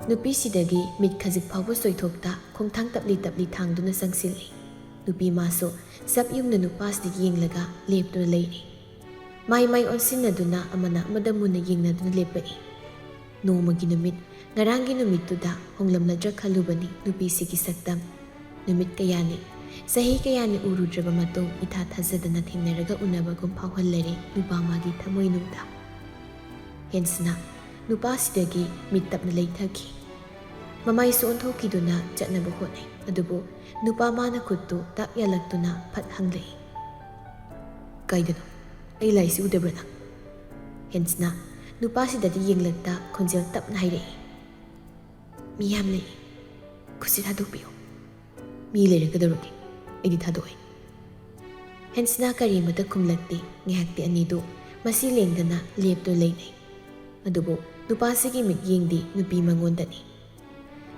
ꯅꯨꯄꯤꯁꯤꯗꯒꯤ ꯃꯤꯠ ꯈꯖꯤꯛ ꯐꯥꯎꯕ ꯁꯣꯏꯊꯣꯛꯇ ꯈꯣꯡꯊꯥꯡ ꯇꯞꯂꯤ ꯇꯞꯂꯤ ꯊꯥꯡꯗꯨꯅ ꯆꯪꯁꯤꯜꯂꯤ꯫ ꯅꯨꯄꯤ ꯃꯥꯁꯨ ꯆꯞ ꯌꯨꯡꯅ ꯅꯨꯄꯥꯁꯤꯗ ꯌꯦꯡꯂꯒ ꯂꯦꯞꯇꯨꯅ ꯂꯩꯔꯤ꯫ ꯃꯥꯏ ꯑꯣꯟꯁꯤꯟꯅꯗꯨꯅ ꯑꯃꯅ ꯑꯃꯗ ꯃꯨꯟꯅ ꯌꯦꯡꯅꯗꯨꯅ ꯂꯦꯞꯄꯛꯏ꯫ ꯅꯣꯡꯃꯒꯤ ꯅꯨꯃꯤꯠ ꯉꯔꯥꯡꯒꯤ ꯅꯨꯃꯤꯠꯇꯨꯗ ꯍꯣꯡꯂꯝꯂꯗ꯭ꯔꯥ ꯈꯜꯂꯨꯕꯅꯤ ꯅꯨꯄꯤꯁꯤꯒꯤ ꯁꯛꯇꯝ꯫ ꯅꯨꯃꯤꯠ ꯀꯌꯥꯅꯤ, ꯆꯍꯤ ꯀꯌꯥꯅꯤ ꯎꯔꯨꯗ꯭ꯔꯕ ꯃꯇꯨꯡ ꯏꯊꯥ ꯊꯥꯖꯗꯅ ꯊꯦꯡꯅꯔꯒ ꯎꯅꯕꯒꯨꯝ ꯐꯥꯎꯍꯜꯂꯔꯦ ꯅꯨꯄꯥ ꯃꯥꯒꯤ ꯊꯃꯣꯏꯅꯨꯡꯗ꯫ ꯍꯦꯟꯁꯅ ꯅꯨꯄꯥꯁꯤꯗꯒꯤ ꯃꯤꯠ ꯇꯞꯅ ꯂꯩꯊꯈꯤ꯫ ꯃꯃꯥꯏꯁꯨ ꯑꯣꯟꯊꯣꯛꯈꯤꯗꯨꯅ ꯆꯠꯅꯕ ꯍꯣꯠꯅꯩ꯫ ꯑꯗꯨꯕꯨ ꯅꯨꯄꯥ ꯃꯥꯅ ꯈꯨꯠꯇꯨ ꯇꯥꯛ ꯌꯥꯜꯂꯛꯇꯨꯅ ꯐꯠ ꯍꯪꯂꯛꯏ꯫ "ꯀꯥꯏꯗꯅꯣ? ꯑꯩ ꯂꯥꯛꯏꯁꯤ ꯎꯗꯕ꯭ꯔꯥ ꯅꯪ?" ꯍꯦꯟꯁꯅ ꯅꯨꯄꯥꯁꯤꯗꯗꯤ ꯌꯦꯡꯂꯛꯇ ꯈꯣꯟꯖꯦꯜ ꯇꯞꯅ ꯍꯥꯏꯔꯛꯏ꯫ "ꯃꯤ ꯌꯥꯝ ꯂꯩ, ꯈꯨꯠꯁꯤ ꯊꯥꯗꯣꯛꯄꯤꯌꯨ." "ꯃꯤ ꯂꯩꯔꯒꯗꯧꯔꯒꯦ, ꯑꯩꯗꯤ ꯊꯥꯗꯣꯛꯑꯣꯏ." ꯍꯦꯟꯁꯅ ꯀꯔꯤꯃꯇ ꯈꯨꯝꯂꯛꯇꯦ꯫ ꯉꯥꯏꯍꯥꯛꯇꯤ ꯑꯅꯤꯗꯨ ꯃꯁꯤ ꯂꯦꯡꯗꯅ ꯂꯦꯞꯇꯨꯅ ꯂꯩꯅꯩ꯫ ꯑꯗꯨꯕꯨ ꯅꯨꯄꯥꯁꯤꯒꯤ ꯃꯤꯠꯌꯦꯡꯗꯤ ꯅꯨꯄꯤ ꯃꯉꯣꯟꯗꯅꯤ꯫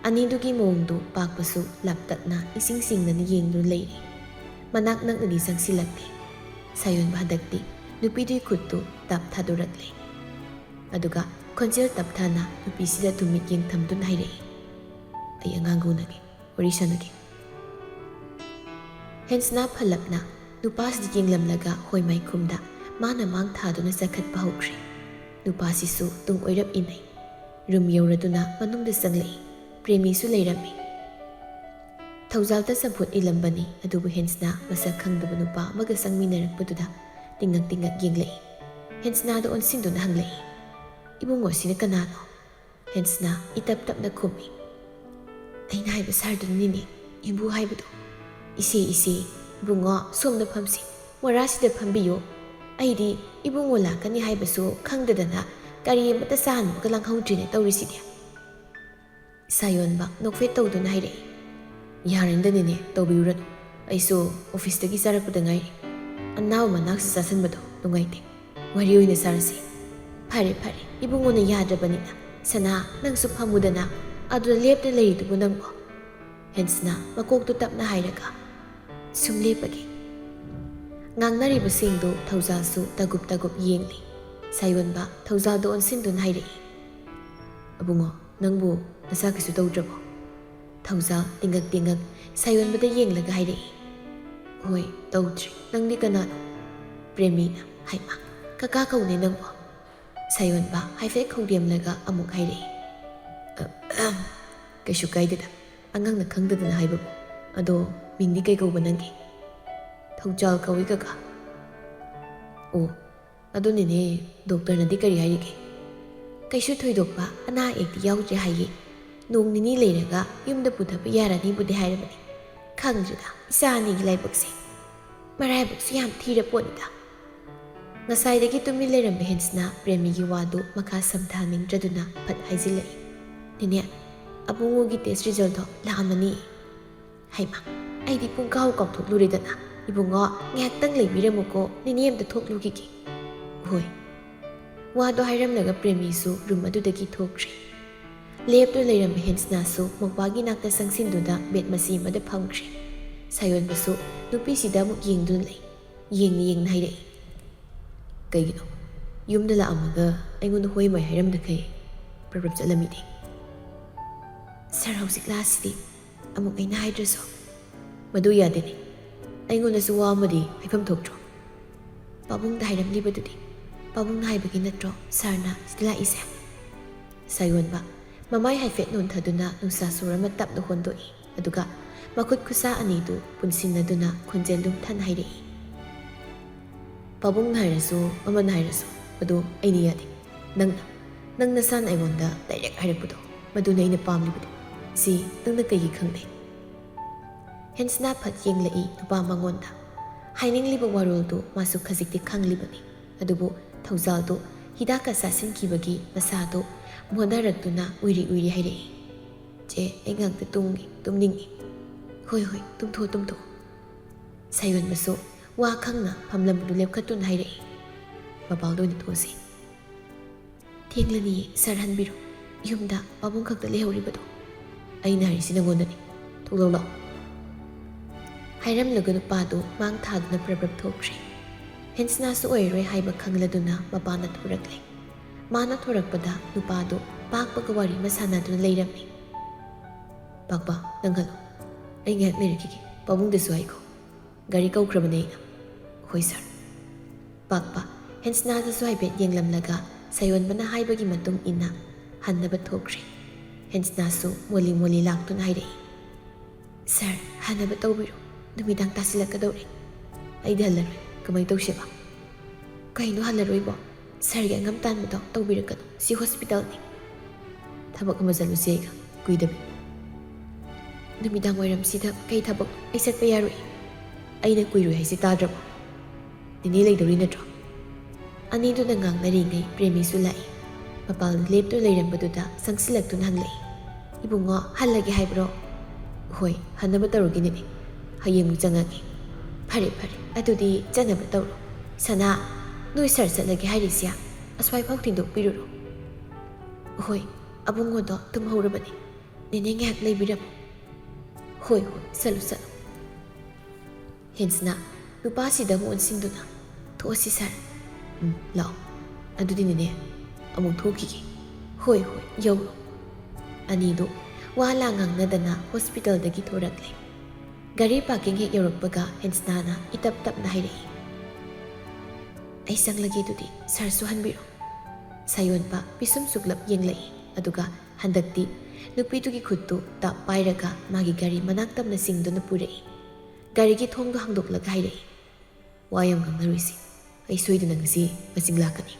ꯑꯅꯤꯗꯨꯒꯤ ꯃꯑꯣꯡꯗꯨ ꯄꯥꯛꯄꯁꯨ ꯂꯥꯞꯇꯛꯅ ꯏꯁꯤꯡ ꯆꯤꯡꯅꯅ ꯌꯦꯡꯗꯨꯅ ꯂꯩꯔꯤ꯫ ꯃꯅꯥꯛ ꯅꯛꯅꯗꯤ ꯆꯪꯁꯤꯜꯂꯛꯇꯦ꯫ ꯁꯥꯌꯣꯟꯕ ꯍꯟꯗꯛꯇꯤ ꯅꯨꯄꯤꯗꯨꯒꯤ ꯈꯨꯠꯇꯨ ꯇꯞ ꯊꯥꯗꯣꯔꯛꯂꯦ꯫ ꯑꯗꯨꯒ ꯈꯣꯟꯖꯦꯜ ꯇꯞꯊꯅ ꯅꯨꯄꯤꯁꯤꯗ ꯇꯨꯃꯤꯠ ꯌꯦꯡꯊꯝꯗꯨꯅ ꯍꯥꯏꯔꯛꯏ꯫ "ꯑꯩ ꯑꯉꯥꯡꯒ ꯎꯅꯒꯦ, ꯋꯥꯔꯤ ꯁꯥꯟꯅꯒꯦ." ꯍꯦꯟꯁꯅ ꯐꯜꯂꯞꯅ ꯅꯨꯄꯥꯁꯤꯗ ꯌꯦꯡꯂꯝꯂꯒ ꯍꯣꯏ ꯃꯥꯏꯈꯨꯝꯗ ꯃꯥꯅ ꯃꯥꯡ ꯊꯥꯗꯨꯅ ꯆꯠꯈꯠꯄ ꯍꯧꯈ꯭ꯔꯦ꯫ ꯅꯨꯄꯥꯁꯤꯁꯨ ꯇꯨꯡ ꯑꯣꯏꯔꯞ ꯏꯟꯅꯩ꯫ ꯔꯨꯝ ꯌꯧꯔꯗꯨꯅ ꯃꯅꯨꯡꯗ ꯆꯪꯂꯛꯏ꯫ ꯄ꯭ꯔꯦꯃꯤꯁꯨ ꯂꯩꯔꯝꯃꯤ꯫ ꯊꯧꯖꯥꯜꯗ ꯆꯝꯐꯨꯠ ꯏꯜꯂꯝꯕꯅꯤ꯫ ꯑꯗꯨꯕꯨ ꯍꯦꯟꯁꯅ ꯃꯁꯛ ꯈꯪꯗꯕ ꯅꯨꯄꯥ ꯑꯃꯒ ꯆꯪꯃꯤꯟꯅꯔꯛꯄꯗꯨꯗ ꯇꯤꯡꯉꯛ ꯇꯤꯡꯉꯛ ꯌꯦꯡꯂꯛꯏ꯫ ꯍꯦꯟꯁꯅꯥꯗ ꯑꯣꯟꯁꯤꯟꯗꯨꯅ ꯍꯪꯂꯛꯏ꯫ "ꯏꯕꯨꯡꯉꯣꯁꯤꯅ ꯀꯅꯥꯅꯣ?" ꯍꯦꯟꯁꯅ ꯏꯇꯞ ꯇꯞꯅ ꯈꯨꯝꯃꯤ꯫ "ꯑꯩꯅ ꯍꯥꯏꯕ ꯁꯥꯔꯗꯨꯅꯤꯅꯦ, ꯌꯨꯝꯕꯨ ꯍꯥꯏꯕꯗꯣ." "ꯏꯆꯦ, ꯏꯕꯨꯡꯉꯣ ꯁꯣꯝꯗ ꯐꯝꯁꯤ, ꯃꯣꯔꯥꯁꯤꯗ ꯐꯝꯕꯤꯌꯨ. ꯑꯩꯗꯤ ꯏꯕꯨꯡꯉꯣ ꯂꯥꯛꯀꯅꯤ ꯍꯥꯏꯕꯁꯨ ꯈꯪꯗꯗꯅ ꯀꯔꯤ ꯑꯃꯠꯇ ꯆꯥꯅꯕꯒ ꯂꯥꯡꯍꯧꯗ꯭ꯔꯤꯅꯦ ꯇꯧꯔꯤꯁꯤꯗꯤ." ꯁꯥꯌꯣꯟꯕ ꯅꯣꯛꯐꯦꯠ ꯇꯧꯗꯨꯅ ꯍꯥꯏꯔꯛꯏ꯫ "ꯌꯥꯔꯦꯗꯅꯤꯅꯦ, ꯇꯧꯕꯤꯔꯨꯔꯅꯨ. ꯑꯩꯁꯨ ꯑꯣꯐꯤꯁꯇꯒꯤ ꯆꯥꯔꯛꯄꯗ ꯉꯥꯏꯔꯤ. ꯑꯅꯥꯕ ꯃꯅꯥꯛꯁꯤ ꯆꯥꯁꯤꯟꯕꯗꯣ ꯅꯨꯡꯉꯥꯏꯇꯦ. ꯋꯥꯔꯤ ꯑꯣꯏꯅ ꯁꯥꯔꯁꯤ." "ꯐꯔꯦ, ꯏꯕꯨꯡꯉꯣꯅ ꯌꯥꯗ꯭ꯔꯕꯅꯤꯅ. ꯁꯅꯥ, ꯅꯪꯁꯨ ꯐꯝꯃꯨꯗꯅ, ꯑꯗꯨꯗ ꯂꯦꯞꯇꯨꯅ ꯂꯩꯔꯤꯗꯨꯕꯨ ꯅꯪꯕꯣ." ꯍꯦꯟꯁꯅ ꯃꯀꯣꯛꯇꯨ ꯇꯞꯅ ꯍꯥꯏꯔꯒ "ꯁꯨꯝ ꯂꯦꯞꯄꯒꯦ." ꯉꯥꯡꯅꯔꯤꯕꯁꯤꯡꯗꯨ ꯊꯧꯖꯥꯜꯁꯨ ꯇꯒꯨꯞ ꯇꯒꯨꯞ ꯌꯦꯡꯂꯤ꯫ ꯁꯥꯌꯣꯟꯕ ꯊꯧꯖꯥꯜꯗ ꯑꯣꯟꯁꯤꯟꯗꯨꯅ ꯍꯥꯏꯔꯛꯏ꯫ "ꯑꯕꯨꯡꯉꯣ, ꯅꯪꯕꯨ ꯅꯁꯥ ꯀꯩꯁꯨ ꯇꯧꯗ꯭ꯔꯕꯣ?" ꯊꯧꯖꯥꯜ ꯇꯤꯡꯉꯛ ꯇꯤꯡꯉꯛ ꯁꯥꯌꯣꯟꯕꯗ ꯌꯦꯡꯂꯒ ꯍꯥꯏꯔꯛꯏ꯫ "ꯍꯣꯏ, ꯇꯧꯗ꯭ꯔꯤ. ꯅꯪꯗꯤ ꯀꯅꯥꯅꯣ?" "ꯄ꯭ꯔꯦꯃꯤꯅ." "ꯍꯩꯃꯥ, ꯀꯀꯥ ꯀꯧꯅꯦ ꯅꯪꯕꯣ." ꯁꯥꯌꯣꯟꯕ ꯍꯥꯏꯐꯦꯠ ꯈꯧꯗꯦꯝꯂꯒ ꯑꯃꯨꯛ ꯍꯥꯏꯔꯛꯏ꯫ "ꯀꯩꯁꯨ ꯀꯥꯏꯗꯦꯗ, ꯑꯉꯥꯡꯅ ꯈꯪꯗꯗꯅ ꯍꯥꯏꯕꯕꯨ. ꯑꯗꯣ ꯃꯤꯡꯗꯤ ꯀꯩ ꯀꯧꯕ ꯅꯪꯒꯤ?" "ꯊꯧꯖꯥꯜ ꯀꯧꯏ ꯀꯀꯥ." "ꯑꯣ, ꯑꯗꯨꯅꯤꯅꯦ, ꯗꯣꯛꯇꯔꯅꯗꯤ ꯀꯔꯤ ꯍꯥꯏꯔꯤꯒꯦ?" "ꯀꯩꯁꯨ ꯊꯣꯏꯗꯣꯛꯄ ꯑꯅꯥ ꯑꯌꯦꯛꯇꯤ ꯌꯥꯎꯗ꯭ꯔꯦ ꯍꯥꯏꯌꯦ. ꯅꯣꯡ ꯅꯤꯅꯤ ꯂꯩꯔꯒ ꯌꯨꯝꯗ ꯄꯨꯊꯕ ꯌꯥꯔꯅꯤꯕꯨꯗꯤ ꯍꯥꯏꯔꯕꯅꯤ. ꯈꯪꯗ꯭ꯔꯦꯗ, ꯏꯆꯥ ꯑꯅꯤꯒꯤ ꯂꯥꯏꯕꯛꯁꯦ. ꯃꯔꯥꯏꯕꯛꯁꯨ ꯌꯥꯝ ꯊꯤꯔ ꯄꯣꯠꯅꯤꯗ." ꯉꯁꯥꯏꯗꯒꯤ ꯇꯨꯃꯤꯟ ꯂꯩꯔꯝꯕ ꯍꯦꯟꯁꯅ ꯄ꯭ꯔꯦꯃꯤꯒꯤ ꯋꯥꯗꯨ ꯃꯈꯥ ꯁꯝꯊꯥꯅꯤꯡꯗ꯭ꯔꯗꯨꯅ ꯐꯠ ꯍꯥꯏꯖꯤꯜꯂꯛꯏ꯫ "ꯅꯦꯅꯦ, ꯑꯕꯨꯡꯉꯣꯒꯤ ꯇꯦꯁ ꯔꯤꯖꯜꯇꯣ ꯂꯥꯛꯑꯝꯃꯅꯤ." "ꯍꯩꯃꯥ, ꯑꯩꯗꯤ ꯄꯨꯡꯀꯥꯎ ꯀꯥꯎꯊꯣꯛꯂꯨꯔꯦꯗꯅ. ꯏꯕꯨꯡꯉꯣ, ꯉꯥꯏꯍꯥꯛꯇꯪ ꯂꯩꯕꯤꯔꯝꯃꯨꯀꯣ, ꯅꯦꯅꯦ ꯑꯝꯇ ꯊꯣꯛꯂꯨꯈꯤꯒꯦ." "ꯍꯣꯏ." ꯋꯥꯗꯣ ꯍꯥꯏꯔꯝꯂꯒ ꯄ꯭ꯔꯦꯃꯤꯁꯨ ꯔꯨꯝ ꯑꯗꯨꯗꯒꯤ ꯊꯣꯛꯈ꯭ꯔꯦ꯫ ꯂꯦꯞꯇꯨꯅ ꯂꯩꯔꯝꯕ ꯍꯦꯟꯁꯅꯥꯁꯨ ꯃꯧꯄꯥꯒꯤ ꯅꯥꯛꯇ ꯆꯪꯁꯤꯟꯗꯨꯅ ꯕꯦꯠ ꯃꯆꯤ ꯑꯃꯗ ꯐꯝꯈ꯭ꯔꯦ꯫ ꯁꯥꯌꯣꯟꯕꯁꯨ ꯅꯨꯄꯤꯁꯤꯗ ꯑꯃꯨꯛ ꯌꯦꯡꯗꯨꯅ ꯂꯩ꯫ ꯌꯦꯡꯅ ꯍꯥꯏꯔꯛꯏ꯫ "ꯀꯩꯒꯤꯅꯣ? ꯌꯨꯝꯗ ꯂꯥꯛꯑꯝꯃꯒ ꯑꯩꯉꯣꯟꯗ ꯍꯣꯏ ꯃꯥꯏ ꯍꯥꯏꯔꯝꯗꯈꯩ ꯄ꯭ꯔꯞ ꯆꯠꯂꯝꯃꯤꯗꯤ." "ꯁꯥꯔ, ꯍꯧꯖꯤꯛ ꯂꯥꯛꯑꯁꯤꯗꯤ ꯑꯃꯨꯛ ꯑꯩꯅ ꯍꯥꯏꯗ꯭ꯔꯁꯨ." "ꯃꯗꯨ ꯌꯥꯗꯦꯅꯦ. ꯑꯩꯉꯣꯟꯗꯁꯨ ꯋꯥ ꯑꯃꯗꯤ ꯍꯥꯏꯐꯝ ꯊꯣꯛꯇ꯭ꯔꯣ?" "ꯄꯥꯕꯨꯡꯗ ꯍꯥꯏꯔꯝꯂꯤꯕꯗꯨꯗꯤ. ꯄꯥꯕꯨꯡꯅ ꯍꯥꯏꯕꯒꯤ ꯅꯠꯇ꯭ꯔꯣ ꯁꯥꯔꯅ ꯁꯤꯗ ꯂꯥꯛꯏꯁꯦ?" ꯁꯥꯌꯣꯟꯕ ꯃꯃꯥꯏ ꯍꯥꯏꯐꯦꯠ ꯅꯣꯟꯊꯗꯨꯅ ꯅꯨꯡꯁꯥ ꯁꯣꯔ ꯑꯃ ꯇꯞꯅ ꯍꯣꯟꯗꯣꯛꯏ꯫ ꯑꯗꯨꯒ ꯃꯈꯨꯠ ꯈꯨꯠꯁꯥ ꯑꯅꯤꯗꯨ ꯄꯨꯟꯁꯤꯟꯅꯗꯨꯅ ꯈꯣꯟꯖꯦꯜ ꯂꯨꯝꯊꯅ ꯍꯥꯏꯔꯛꯏ꯫ "ꯄꯥꯕꯨꯡꯅ ꯍꯥꯏꯔꯁꯨ ꯑꯃꯅ ꯍꯥꯏꯔꯁꯨ, ꯑꯗꯣ ꯑꯩꯅ ꯌꯥꯗꯦ. ꯅꯪ ꯅꯁꯥꯅ ꯑꯩꯉꯣꯟꯗ ꯗꯥꯏꯔꯦꯛ ꯍꯥꯏꯔꯛꯄꯗꯣ, ꯃꯗꯨꯅ ꯑꯩꯅ ꯄꯥꯝꯂꯤꯕꯗꯣ. ꯁꯤ ꯅꯪꯅ ꯀꯩꯒꯤ ꯈꯪꯗꯦ?" ꯍꯦꯟꯁꯅ ꯐꯠ ꯌꯦꯡꯂꯛꯏ ꯅꯨꯄꯥ ꯃꯉꯣꯟꯗ꯫ ꯍꯥꯏꯅꯤꯡꯂꯤꯕ ꯋꯥꯔꯣꯜꯗꯨ ꯃꯥꯁꯨ ꯈꯖꯤꯛꯇꯤ ꯈꯪꯂꯤꯕꯅꯤ꯫ ꯑꯗꯨꯕꯨ ꯊꯧꯖꯥꯜꯗꯨ ꯍꯤꯗꯥꯛꯀ ꯆꯥꯁꯤꯟꯈꯤꯕꯒꯤ ꯃꯁꯥꯗꯨ ꯃꯣꯟꯊꯔꯛꯇꯨꯅ ꯎꯏꯔꯤ ꯍꯥꯏꯔꯛꯏ꯫ "ꯆꯦ, ꯑꯩ ꯉꯥꯛꯇ ꯇꯨꯝꯅꯤꯡꯉꯤ." "ꯍꯣꯏ, ꯇꯨꯝꯊꯣꯛꯑꯣ." ꯁꯥꯌꯣꯟꯕꯁꯨ ꯋꯥ ꯈꯪꯅ ꯐꯝꯂꯝꯕꯗꯨ ꯂꯦꯞꯈꯠꯇꯨꯅ ꯍꯥꯏꯔꯛꯏ꯫ "ꯃꯄꯥꯜꯗ ꯑꯣꯏꯅ ꯊꯣꯛꯑꯁꯤ." "ꯊꯦꯡꯂꯅꯤꯌꯦ, ꯁꯥꯔ, ꯍꯟꯕꯤꯔꯣ. ꯌꯨꯝꯗ ꯄꯥꯕꯨꯡ ꯈꯛꯇ ꯂꯩꯍꯧꯔꯤꯕꯗꯣ." "ꯑꯩꯅ ꯍꯥꯏꯔꯤꯁꯤ ꯅꯪꯉꯣꯟꯗꯅꯤ. ꯊꯣꯛꯂꯛꯑꯣ ꯂꯥꯛꯑꯣ." ꯍꯥꯏꯔꯝꯂꯒ ꯅꯨꯄꯥꯗꯨ ꯃꯥꯡ ꯊꯥꯗꯨꯅ ꯄ꯭ꯔꯞ ꯊꯣꯛꯈ꯭ꯔꯦ꯫ ꯍꯦꯟꯁꯅꯥꯁꯨ ꯑꯣꯏꯔꯔꯣꯏ ꯍꯥꯏꯕ ꯈꯪꯂꯗꯨꯅ ꯃꯄꯥꯅ ꯊꯣꯔꯛꯂꯦ꯫ ꯃꯥꯅ ꯊꯣꯔꯛꯄꯗ ꯅꯨꯄꯥꯗꯨ ꯑꯄꯥꯛꯄꯒ ꯋꯥꯔꯤ ꯑꯃ ꯁꯥꯟꯅꯗꯨꯅ ꯂꯩꯔꯝꯃꯤ. ꯄꯥꯛꯄ ꯅꯪꯍꯜꯂꯣ. ꯑꯩ ꯉꯥꯏꯍꯥꯛ ꯂꯩꯔꯛꯈꯤꯒꯦ. ꯄꯥꯕꯨꯡꯗꯁꯨ ꯍꯥꯏꯈꯣ. ꯒꯥꯔꯤ ꯀꯧꯈ꯭ꯔꯕꯅꯦ ꯑꯩꯅ. ꯍꯣꯏ ꯁꯥꯔ. ꯄꯥꯛꯄ ꯍꯦꯟꯁꯅꯥꯗꯁꯨ ꯍꯥꯏꯐꯦꯠ ꯌꯦꯡꯂꯝꯂꯒ ꯁꯥꯌꯣꯟꯕꯅ ꯍꯥꯏꯕꯒꯤ ꯃꯇꯨꯡ ꯏꯟꯅ ꯍꯟꯅꯕ ꯊꯣꯛꯈ꯭ꯔꯦ. ꯍꯦꯟꯁꯅꯥꯁꯨ ꯃꯣꯂꯤ ꯃꯣꯂꯤ ꯂꯥꯛꯇꯨꯅ ꯍꯥꯏꯔꯛꯏ. ꯁꯥꯔ ꯍꯟꯅꯕ ꯇꯧꯕꯤꯔꯣ. ꯅꯨꯃꯤꯗꯥꯡ ꯇꯥꯁꯤꯜꯂꯛꯀꯗꯧꯔꯦ. ꯑꯩꯗꯤ ꯍꯜꯂꯔꯣꯏ. ꯀꯃꯥꯏꯅ ꯇꯧꯁꯦꯕ? ꯀꯩꯅꯣ ꯍꯜꯂꯔꯣꯏꯕꯣ? ꯁꯥꯔꯒꯤ ꯑꯉꯝ ꯇꯥꯟꯕꯗꯣ ꯇꯧꯕꯤꯔꯛꯀꯅꯨ. ꯁꯤ ꯍꯣꯁꯄꯤꯇꯥꯜꯅꯤ. ꯊꯕꯛ ꯑꯃ ꯆꯠꯂꯨꯁꯤ ꯑꯩꯒ. ꯀꯨꯏꯗꯕꯤ. ꯅꯨꯃꯤꯗꯥꯡ ꯋꯥꯏꯔꯝꯁꯤꯗ ꯀꯩ ꯊꯕꯛ? ꯑꯩ ꯆꯠꯄ ꯌꯥꯔꯣꯏ. ꯑꯩꯅ ꯀꯨꯏꯔꯣꯏ ꯍꯥꯏꯁꯤ ꯇꯥꯗ꯭ꯔꯕꯣ? ꯅꯤꯅꯦ ꯂꯩꯗꯧꯔꯤ ꯅꯠꯇ꯭ꯔꯣ? ꯑꯅꯤꯗꯨꯅ ꯉꯥꯡꯅꯔꯤꯉꯩ ꯄ꯭ꯔꯦꯃꯤꯁꯨ ꯂꯥꯛꯏ. ꯃꯄꯥꯟꯗ ꯂꯦꯞꯇꯨꯅ ꯂꯩꯔꯝꯕꯗꯨꯗ ꯆꯪꯁꯤꯜꯂꯛꯇꯨꯅ ꯍꯪꯂꯛꯏ. ꯏꯕꯨꯡꯉꯣ ꯍꯜꯂꯒꯦ ꯍꯥꯏꯕ꯭ꯔꯣ? ꯍꯣꯏ ꯍꯟꯅꯕ ꯇꯧꯔꯒꯦ ꯅꯤꯅꯦ. ꯍꯌꯦꯡꯃꯨꯛ ꯆꯪꯉꯒꯦ. ꯐꯔꯦ ꯐꯔꯦ ꯑꯗꯨꯗꯤ ꯆꯠꯅꯕ ꯇꯧꯔꯣ. ꯁꯅꯥ ꯅꯣꯏ ꯁꯥꯔ ꯆꯠꯂꯒꯦ ꯍꯥꯏꯔꯤꯁꯦ ꯑꯁ꯭ꯋꯥꯏꯐꯥꯎ ꯊꯤꯟꯗꯣꯛꯄꯤꯔꯨꯔꯣ. ꯍꯣꯏ ꯑꯕꯨꯡꯉꯣꯗꯣ ꯇꯨꯝꯍꯧꯔꯕꯅꯤ. ꯅꯤꯅꯦ ꯉꯥꯏꯍꯥꯛ ꯂꯩꯕꯤꯔꯝꯃꯣ. ꯍꯣꯏ ꯍꯣꯏ ꯆꯠꯂꯨ ꯆꯠꯂꯨ. ꯍꯦꯟꯁꯅ ꯅꯨꯄꯥꯁꯤꯗ ꯑꯃꯨꯛ ꯑꯣꯟꯁꯤꯟꯗꯨꯅ ꯊꯣꯛꯑꯁꯤ ꯁꯥꯔ. ꯂꯥꯛꯑꯣ. ꯑꯗꯨꯗꯤ ꯅꯤꯅꯦ ꯑꯃꯨꯛ ꯊꯣꯛꯈꯤꯒꯦ. ꯍꯣꯏ ꯍꯣꯏ ꯌꯧꯔꯣ. ꯑꯅꯤꯗꯨ ꯋꯥ ꯂꯥ ꯉꯥꯡꯅꯗꯅ ꯍꯣꯁꯄꯤꯇꯥꯜꯗꯒꯤ ꯊꯣꯔꯛꯂꯦ. ꯒꯥꯔꯤ ꯄꯥꯔꯀꯤꯡ ꯍꯦꯛ ꯌꯧꯔꯛꯄꯒ ꯍꯦꯟꯁꯅꯥꯅ ꯏꯇꯞ ꯇꯞꯅ ꯍꯥꯏꯔꯛꯏ. ꯑꯩ ꯆꯪꯂꯒꯦ ꯑꯗꯨꯗꯤ ꯁꯥꯔꯁꯨ ꯍꯟꯕꯤꯔꯣ. ꯁꯥꯌꯣꯟꯕ ꯄꯤꯁꯨꯝ ꯁꯨꯛꯂꯞ ꯌꯦꯡꯂꯛꯏ. ꯑꯗꯨꯒ ꯍꯟꯗꯛꯇꯤ ꯅꯨꯄꯤꯗꯨꯒꯤ ꯈꯨꯠꯇꯨ ꯇꯞ ꯄꯥꯏꯔꯒ ꯃꯥꯒꯤ ꯒꯥꯔꯤ ꯃꯅꯥꯛ ꯇꯝꯅ ꯆꯤꯡꯗꯨꯅ ꯄꯨꯔꯛꯏ. ꯒꯥꯔꯤꯒꯤ ꯊꯣꯡꯗꯣ ꯍꯥꯡꯗꯣꯛꯂꯒ ꯍꯥꯏꯔꯛꯏ. ꯋꯥ ꯌꯥꯝ ꯉꯥꯡꯅꯔꯣꯏꯁꯤ. ꯑꯩ ꯁꯣꯏꯗꯅ ꯉꯁꯤ ꯃꯆꯤꯡ ꯂꯥꯛꯀꯅꯤ.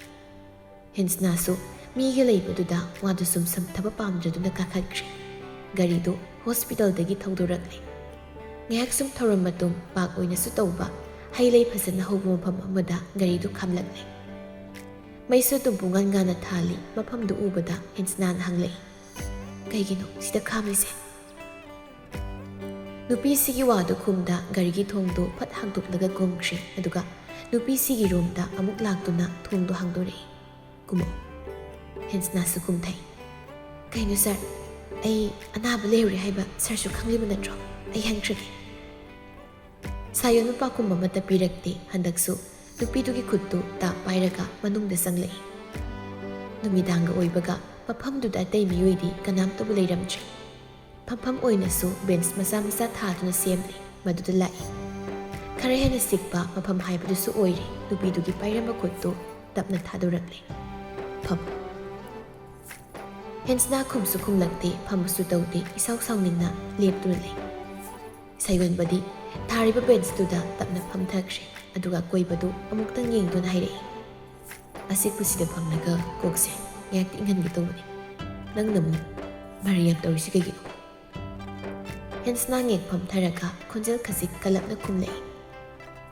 ꯍꯦꯟꯁꯅꯥꯁꯨ ꯃꯤꯒ ꯂꯩꯕꯗꯨꯗ ꯋꯥꯗꯨ ꯁꯨꯝ ꯁꯝꯊꯕ ꯄꯥꯝꯗ꯭ꯔꯗꯨꯅ ꯀꯥꯈꯠꯈ꯭ꯔꯦ. ꯒꯥꯔꯤꯗꯨ ꯍꯣꯁꯄꯤꯇꯥꯜꯗꯒꯤ ꯊꯧꯗꯣꯔꯛꯂꯦ. ꯉꯥꯏꯍꯥꯛ ꯁꯨꯝ ꯊꯧꯔꯝ ꯃꯇꯨꯡ ꯄꯥꯛ ꯑꯣꯏꯅꯁꯨ ꯇꯧꯕ ꯍꯩ ꯂꯩ ꯐꯖꯅ ꯍꯧꯕ ꯃꯐꯝ ꯑꯃꯗ ꯒꯥꯔꯤꯗꯨ ꯈꯥꯝꯂꯛꯂꯦ. ꯃꯩꯁꯨ ꯑꯗꯨꯝ ꯄꯨꯡꯉꯥꯟ ꯉꯥꯟꯅ ꯊꯥꯜꯂꯤ. ꯃꯐꯝꯗꯨ ꯎꯕꯗ ꯍꯦꯟꯁꯅꯥꯅ ꯍꯪꯂꯛꯏ. ꯀꯩꯒꯤꯅꯣ ꯁꯤꯗ ꯈꯥꯝꯂꯤꯁꯦ? ꯅꯨꯄꯤꯁꯤꯒꯤ ꯋꯥꯗꯨ ꯈꯨꯝꯗ ꯒꯥꯔꯤꯒꯤ ꯊꯣꯡꯗꯨ ꯐꯠ ꯍꯥꯡꯗꯣꯛꯂꯒ ꯀꯨꯝꯈ꯭ꯔꯦ. ꯑꯗꯨꯒ ꯅꯨꯄꯤꯁꯤꯒꯤ ꯔꯣꯝꯗ ꯑꯃꯨꯛ ꯂꯥꯛꯇꯨꯅ ꯊꯣꯡꯗꯨ ꯍꯥꯡꯗꯣꯔꯛꯏ. ꯀꯨꯝꯃꯛꯑꯣ. ꯍꯦꯟꯁꯅꯥꯁꯨ ꯀꯨꯝꯊꯩ. ꯀꯩꯅꯣ ꯁꯥꯔ? ꯑꯩ ꯑꯅꯥꯕ ꯂꯩꯔꯨꯔꯦ ꯍꯥꯏꯕ ꯁꯥꯔꯁꯨ ꯈꯪꯂꯤꯕ ꯅꯠꯇ꯭ꯔꯣ? ꯑꯩ ꯍꯟꯈ꯭ꯔꯒꯦ. ꯁꯥꯌꯣꯟ ꯄꯥꯈꯨꯝ ꯑꯃꯠꯇ ꯄꯤꯔꯛꯇꯦ. ꯍꯟꯗꯛꯁꯨ ꯅꯨꯄꯤꯗꯨꯒꯤ ꯈꯨꯠꯇꯨ ꯇꯥꯞ ꯄꯥꯏꯔꯒ ꯃꯅꯨꯡꯗ ꯆꯪꯂꯛꯏ. ꯅꯨꯃꯤꯗꯥꯡꯒ ꯑꯣꯏꯕꯒ ꯃꯐꯝꯗꯨꯗ ꯑꯇꯩ ꯃꯤꯑꯣꯏꯗꯤ ꯀꯅꯥꯝꯇꯕꯨ ꯂꯩꯔꯝꯗ꯭ꯔꯦ. ꯐꯝꯐꯝ ꯑꯣꯏꯅꯁꯨ ꯕꯦꯟꯁ ꯃꯆꯥ ꯃꯆꯥ ꯊꯥꯗꯨꯅ ꯁꯦꯝꯂꯤ. ꯃꯗꯨꯗ ꯂꯥꯛꯏ. ꯈꯔ ꯍꯦꯟꯅ ꯆꯤꯛꯄ ꯃꯐꯝ ꯍꯥꯏꯕꯗꯨꯁꯨ ꯑꯣꯏꯔꯦ. ꯅꯨꯄꯤꯗꯨꯒꯤ ꯄꯥꯏꯔꯝꯕ ꯈꯨꯠꯇꯨ ꯇꯞꯅ ꯊꯥꯗꯣꯔꯛꯂꯦ. ꯐꯝꯃꯨ. ꯍꯦꯟꯁꯅꯥ ꯈꯨꯝꯁꯨ ꯈꯨꯝꯂꯛꯇꯦ. ꯐꯝꯕꯁꯨ ꯇꯧꯗꯦ. ꯏꯁꯥꯎ ꯁꯥꯎꯅꯤꯡꯅ ꯂꯦꯞꯇꯨꯅ ꯂꯩ. ꯁꯥꯌꯣꯟꯕꯗꯤ ꯊꯥꯔꯤꯕ ꯕꯦꯟꯁꯇꯨꯗ ꯇꯞꯅ ꯐꯝꯊꯈ꯭ꯔꯦ. ꯑꯗꯨꯒ ꯑꯀꯣꯏꯕꯗꯨ ꯑꯃꯨꯛꯇꯪ ꯌꯦꯡꯗꯨꯅ ꯍꯥꯏꯔꯛꯏ. ꯑꯁꯤꯛꯄꯁꯤꯗ ꯐꯝꯂꯒ ꯀꯣꯛꯁꯦ ꯉꯥꯏꯍꯥꯛꯇꯤ ꯏꯪꯍꯟꯒꯦ ꯇꯧꯕꯅꯤ. ꯅꯪꯅ ꯑꯃꯨꯛ ꯃꯔꯩ ꯌꯥꯝ ꯇꯧꯔꯤꯁꯤ ꯀꯩꯒꯤꯅꯣ? ꯍꯦꯟꯁꯅꯥ ꯉꯦꯛ ꯐꯝꯊꯔꯒ ꯈꯣꯟꯖꯦꯜ ꯈꯖꯤꯛ ꯀꯜꯂꯞꯅ ꯈꯨꯝꯂꯛꯏ.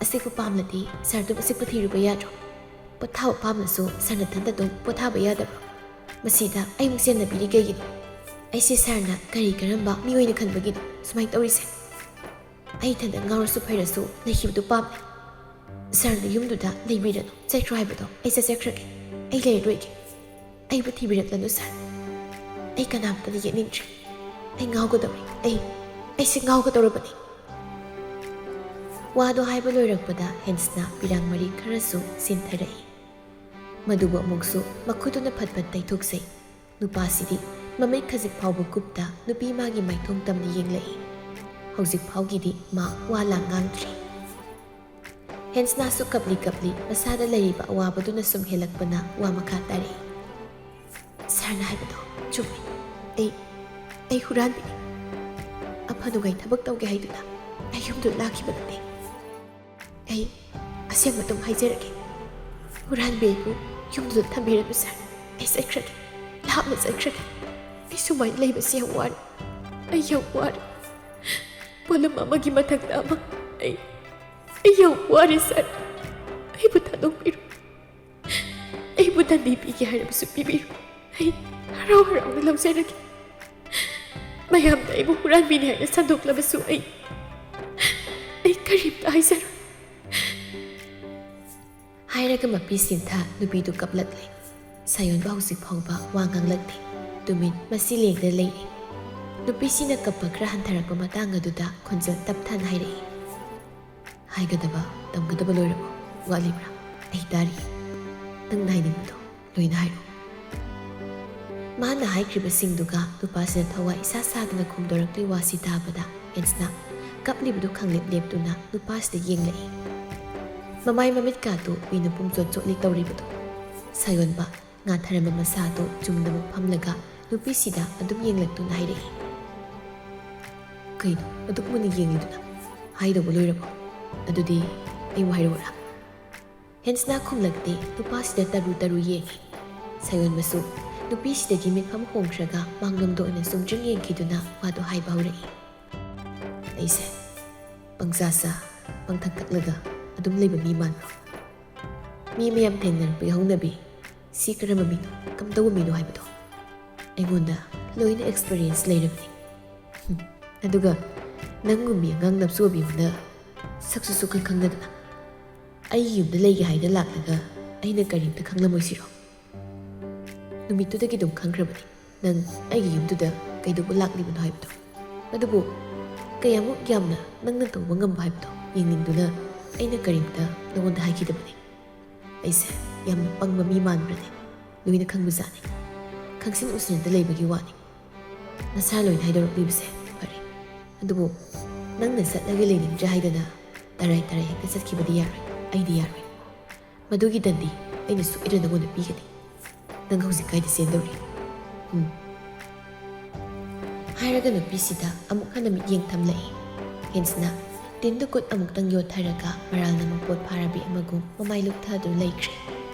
ꯑꯁꯤꯛꯄ ꯄꯥꯝꯂꯗꯤ ꯁꯥꯔ ꯑꯗꯨꯝ ꯑꯁꯤꯛꯄ ꯊꯤꯔꯨꯕ ꯌꯥꯗ꯭ꯔꯣ? ꯄꯣꯊꯥꯕ ꯄꯥꯝꯂꯁꯨ ꯁꯥꯔ ꯅꯊꯟꯇ ꯑꯗꯨꯝ ꯄꯣꯊꯥꯕ ꯌꯥꯗꯕ꯭ꯔꯣ? ꯃꯁꯤꯗ ꯑꯩꯃꯨꯛ ꯆꯦꯟꯅꯕꯤꯔꯤ ꯀꯩꯒꯤꯅꯣ? ꯑꯩꯁꯦ ꯁꯥꯔꯅ ꯀꯔꯤ ꯀꯔꯝꯕ ꯃꯤꯑꯣꯏꯅ ꯈꯟꯕꯒꯤꯅꯣ ꯁꯨꯃꯥꯏꯅ ꯇꯧꯔꯤꯁꯦ? ꯑꯩ ꯏꯊꯟꯇ ꯉꯥꯎꯔꯁꯨ ꯐꯩꯔꯁꯨ ꯂꯩꯈꯤꯕꯗꯨ ꯄꯥꯝꯃꯦ. ꯁꯥꯔꯅ ꯌꯨꯝꯗꯨꯗ ꯂꯩꯕꯤꯔꯅꯨ. ꯆꯠꯈ꯭ꯔꯣ ꯍꯥꯏꯕꯗꯣ ꯑꯩ ꯆꯠꯆꯈ꯭ꯔꯒꯦ. ꯑꯩ ꯂꯩꯔꯔꯣꯏꯒꯦ. ꯑꯩꯕꯨ ꯊꯤꯕꯤꯔꯛꯂꯅꯨ ꯁꯥꯔ. ꯑꯩ ꯀꯅꯥꯝꯇꯅ ꯌꯦꯠꯅꯤꯡꯗ꯭ꯔꯦ. ꯑꯩ ꯉꯥꯎꯒꯗꯧꯔꯦ. ꯑꯩꯁꯦ ꯉꯥꯎꯒꯗꯧꯔꯕꯅꯤ. ꯋꯥꯗꯣ ꯍꯥꯏꯕ ꯂꯣꯏꯔꯛꯄꯗ ꯍꯦꯟꯁꯅ ꯄꯤꯔꯥꯡ ꯃꯔꯤ ꯈꯔꯁꯨ ꯆꯤꯟꯊꯔꯛꯏ. ꯃꯗꯨꯕꯨ ꯑꯃꯨꯛꯁꯨ ꯃꯈꯨꯠꯇꯨꯅ ꯐꯠ ꯐꯠ ꯇꯩꯊꯣꯛꯆꯩ. ꯅꯨꯄꯥꯁꯤꯗꯤ ꯃꯃꯤꯠ ꯈꯖꯤꯛ ꯐꯥꯎꯕ ꯀꯨꯞꯇ ꯅꯨꯄꯤ ꯃꯥꯒꯤ ꯃꯥꯏꯊꯣꯡ ꯇꯝꯅ ꯌꯦꯡꯂꯛꯏ. ꯍꯧꯖꯤꯛ ꯐꯥꯎꯒꯤꯗꯤ ꯃꯥ ꯋꯥ ꯂꯥꯡ ꯉꯥꯡꯗ꯭ꯔꯤ. ꯍꯦꯟꯁꯅꯥꯁꯨ ꯀꯞꯂꯤ ꯀꯞꯂꯤ ꯃꯁꯥꯗ ꯂꯩꯔꯤꯕ ꯑꯋꯥꯕꯗꯨꯅ ꯁꯨꯝ ꯍꯦꯜꯂꯛꯄꯅ ꯋꯥ ꯃꯈꯥ ꯇꯥꯔꯛꯏ. ꯁꯥꯔꯅ ꯍꯥꯏꯕꯗꯣ ꯆꯨꯝꯃꯤ. ꯑꯩ ꯍꯨꯔꯥꯟꯕꯤꯅꯤ. ꯑꯐ ꯅꯨꯡꯉꯥꯏ ꯊꯕꯛ ꯇꯧꯒꯦ ꯍꯥꯏꯗꯨꯅ ꯑꯩ ꯌꯨꯝꯗꯨ ꯂꯥꯛꯈꯤꯕ ꯅꯠꯇꯦ. ꯑꯩ ꯑꯁꯦꯡꯕ ꯑꯗꯨꯝ ꯍꯥꯏꯖꯔꯒꯦ. ꯍꯨꯔꯥꯟꯕꯤ ꯑꯩꯕꯨ ꯌꯨꯝꯗꯨꯗ ꯊꯝꯕꯤꯔꯅꯨ ꯁꯥꯔ. ꯑꯩ ꯆꯠꯈ꯭ꯔꯒꯦ. ꯂꯥꯞꯅ ꯆꯠꯈ꯭ꯔꯒꯦ. ꯑꯩ ꯁꯨꯃꯥꯏꯅ ꯂꯩꯕꯁꯤ ꯌꯥꯝ ꯋꯥꯔꯦ. ꯑꯩ ꯌꯥꯝ ꯋꯥꯔꯦ. ꯄꯣꯠꯂꯝ ꯑꯃꯒꯤ ꯃꯊꯛꯇ ꯑꯃ. ꯑꯩ ꯌꯥꯝ ꯋꯥꯔꯦ ꯁꯥꯔ. ꯑꯩꯕꯨ ꯊꯥꯗꯣꯛꯄꯤꯔꯣ. ꯑꯩꯕꯨ ꯗꯟꯗꯤ ꯄꯤꯒꯦ ꯍꯥꯏꯔꯕꯁꯨ ꯄꯤꯕꯤꯔꯣ. ꯑꯩ ꯍꯔꯥꯎ ꯍꯔꯥꯎꯅ ꯂꯧꯖꯔꯒꯦ. ꯃꯌꯥꯝꯅ ꯑꯩꯕꯨ ꯍꯨꯔꯥꯟꯕꯤꯅꯤ ꯍꯥꯏꯅ ꯁꯟꯗꯣꯛꯂꯕꯁꯨ ꯑꯩ ꯀꯔꯤꯝꯇ ꯍꯥꯏꯖꯔꯣꯏ. ꯍꯥꯏꯔꯒ ꯃꯄꯤ ꯁꯤꯟꯊꯥ ꯅꯨꯄꯤꯗꯨ ꯀꯞꯂꯛꯂꯦ. ꯁꯥꯌꯣꯟꯕ ꯍꯧꯖꯤꯛ ꯐꯥꯎꯕ ꯋꯥ ꯉꯥꯡꯂꯛꯇꯦ. ꯇꯨꯃꯤꯟ ꯃꯁꯤ ꯂꯦꯡꯗ ꯂꯩꯔꯤ. ꯅꯨꯄꯤꯁꯤꯅ ꯀꯞꯄ ꯈꯔ ꯍꯟꯊꯔꯛꯄ ꯃꯇꯥꯡ ꯑꯗꯨꯗ ꯈꯣꯟꯖꯦꯜ ꯇꯞꯊꯅ ꯍꯥꯏꯔꯛꯏ. ꯍꯥꯏꯒꯗꯕ ꯇꯝꯒꯗꯕ ꯂꯣꯏꯔꯕꯣ? ꯋꯥꯠꯂꯤꯕ꯭ꯔꯥ? ꯑꯩ ꯇꯥꯔꯤ. ꯅꯪꯅ ꯍꯥꯏꯅꯤꯡꯕꯗꯣ ꯂꯣꯏꯅ ꯍꯥꯏꯔꯣ. ꯃꯥꯅ ꯍꯥꯏꯈ꯭ꯔꯤꯕꯁꯤꯡꯗꯨꯒ ꯅꯨꯄꯥꯁꯤꯅ ꯊꯋꯥꯏ ꯏꯁꯥ ꯁꯥꯗꯅ ꯈꯨꯝꯗꯣꯔꯛꯇꯣꯏ ꯋꯥꯁꯤ ꯇꯥꯕꯗ ꯍꯦꯟꯁꯅ ꯀꯞꯂꯤꯕꯗꯨ ꯈꯪꯂꯦꯞ ꯂꯦꯞꯇꯨꯅ ꯅꯨꯄꯥꯁꯤꯗ ꯌꯦꯡꯂꯛꯏ꯫ ꯃꯃꯥꯏ ꯃꯃꯤꯠꯀꯥꯗꯨ ꯃꯤꯅ ꯄꯨꯡꯆꯣꯠ ꯆꯣꯠꯂꯤ ꯇꯧꯔꯤꯕꯗꯣ ꯁꯥꯌꯣꯟꯕ ꯉꯥꯊꯔꯝꯕ ꯃꯁꯥꯗꯨ ꯆꯨꯝꯅꯃꯛ ꯐꯝꯂꯒ ꯅꯨꯄꯤꯁꯤꯗ ꯑꯗꯨꯝ ꯌꯦꯡꯂꯛꯇꯨꯅ ꯍꯥꯏꯔꯛꯏ꯫ ꯀꯩꯅꯣ ꯑꯗꯨꯛ ꯃꯨꯟꯅ ꯌꯦꯡꯂꯤꯗꯨꯅ? ꯍꯥꯏꯗꯧꯕ ꯂꯣꯏꯔꯕꯣ? ꯑꯗꯨꯗꯤ ꯑꯩꯕꯨ ꯍꯥꯏꯔꯛꯑꯣꯔꯥ? ꯍꯦꯟꯁꯅ ꯈꯨꯝꯂꯛꯇꯦ ꯅꯨꯄꯥꯁꯤꯗ ꯇꯔꯨ ꯇꯔꯨ ꯌꯦꯡꯉꯤ꯫ ꯁꯥꯌꯣꯟꯕꯁꯨ ꯅꯨꯄꯤꯁꯤꯗꯒꯤ ꯃꯤꯠꯐꯝ ꯍꯣꯡꯈ꯭ꯔꯒ ꯃꯥꯡꯂꯣꯝꯗ ꯑꯣꯏꯅ ꯆꯨꯝꯗ꯭ꯔꯤꯡ ꯌꯦꯡꯈꯤꯗꯨꯅ ꯋꯥꯗꯨ ꯍꯥꯏꯕ ꯍꯧꯔꯛꯏ꯫ ꯑꯩꯁꯦ ꯄꯪꯆꯥ ꯆꯥ ꯄꯪꯊꯛ ꯊꯛꯂꯒ ꯑꯗꯨꯝ ꯂꯩꯕ ꯃꯤ ꯃꯥꯟꯕ꯭ꯔꯣ? ꯃꯤ ꯃꯌꯥꯝ ꯊꯦꯡꯅꯔꯛꯄꯒꯤ ꯍꯧꯅꯕꯤ ꯁꯤ ꯀꯔꯝꯕ ꯃꯤꯅꯣ ꯀꯝꯗꯧꯕ ꯃꯤꯅꯣ ꯍꯥꯏꯕꯗꯣ ꯑꯩꯉꯣꯟꯗ ꯂꯣꯏꯅ ꯑꯦꯛꯁꯄꯤꯔꯤꯌꯦꯟꯁ ꯂꯩꯔꯕꯅꯤ꯫ ꯑꯗꯨꯒ ꯅꯪꯒꯨꯝꯕꯤ ꯑꯉꯥꯡ ꯅꯞꯆꯣꯕꯤ ꯑꯃꯅ ꯁꯛꯁꯨ ꯁꯨꯈꯪ ꯈꯪꯅꯗꯅ ꯑꯩꯒꯤ ꯌꯨꯝꯗ ꯂꯩꯒꯦ ꯍꯥꯏꯅ ꯂꯥꯛꯂꯒ ꯑꯩꯅ ꯀꯔꯤꯝꯇ ꯈꯪꯂꯝꯃꯣꯏꯁꯤꯔꯣ? ꯅꯨꯃꯤꯠꯇꯨꯗꯒꯤ ꯑꯗꯨꯝ ꯈꯪꯈ꯭ꯔꯕꯅꯤ ꯅꯪ ꯑꯩꯒꯤ ꯌꯨꯝꯗꯨꯗ ꯀꯩꯗꯧꯕ ꯂꯥꯛꯂꯤꯕꯅꯣ ꯍꯥꯏꯕꯗꯣ꯫ ꯑꯗꯨꯕꯨ ꯀꯌꯥꯃꯨꯛ ꯌꯥꯝꯅ ꯅꯪꯅ ꯇꯧꯕ ꯉꯝꯕ ꯍꯥꯏꯕꯗꯣ ꯌꯦꯡꯅꯤꯡꯗꯨꯅ ꯑꯩꯅ ꯀꯔꯤꯝꯇ ꯅꯉꯣꯟꯗ ꯍꯥꯏꯈꯤꯗꯕꯅꯤ꯫ ꯑꯩꯁꯦ ꯌꯥꯝꯅ ꯄꯪꯕ ꯃꯤ ꯃꯥꯟꯕ꯭ꯔꯅꯦ? ꯂꯣꯏꯅ ꯈꯪꯕꯖꯥꯠꯅꯤ꯫ ꯈꯪꯁꯤꯟ ꯎꯁꯤꯟꯅꯗ ꯂꯩꯕꯒꯤ ꯋꯥꯅꯤ꯫ ꯅꯁꯥ ꯂꯣꯏꯅ ꯍꯥꯏꯗꯣꯔꯛꯂꯤꯕꯁꯦ ꯐꯔꯦ꯫ ꯑꯗꯨꯕꯨ ꯅꯪꯅ ꯆꯠꯂꯒ ꯂꯩꯅꯤꯡꯗ꯭ꯔꯦ ꯍꯥꯏꯗꯅ ꯇꯔꯥꯏ ꯇꯔꯥꯏ ꯍꯦꯛꯇ ꯆꯠꯈꯤꯕꯗꯤ ꯌꯥꯔꯣꯏ꯫ ꯑꯩꯗꯤ ꯌꯥꯔꯣꯏ꯫ ꯃꯗꯨꯒꯤ ꯗꯟꯗꯤ ꯑꯩꯅ ꯁꯣꯏꯗꯅ ꯅꯉꯣꯟꯗ ꯄꯤꯒꯅꯤ꯫ ꯅꯪ ꯍꯧꯖꯤꯛ ꯀꯥꯏꯗ ꯆꯦꯟꯗꯧꯔꯤ? ꯍꯥꯏꯔꯒ ꯅꯨꯄꯤꯁꯤꯗ ꯑꯃꯨꯛ ꯍꯟꯅ ꯃꯤꯠꯌꯦꯡ ꯊꯝꯂꯛꯏ꯫ ꯍꯦꯟꯁꯅ ꯇꯤꯟꯗꯨ ꯀꯨꯠ ꯑꯃꯨꯛꯇꯪ ꯌꯣꯠꯊꯔꯒ ꯃꯔꯥꯜꯅ ꯃꯄꯣꯠ ꯐꯥꯔꯕꯤ ꯑꯃꯒꯨꯝ ꯃꯃꯥꯏ ꯂꯨꯞꯊꯗꯨꯅ ꯂꯩꯈ꯭ꯔꯦ꯫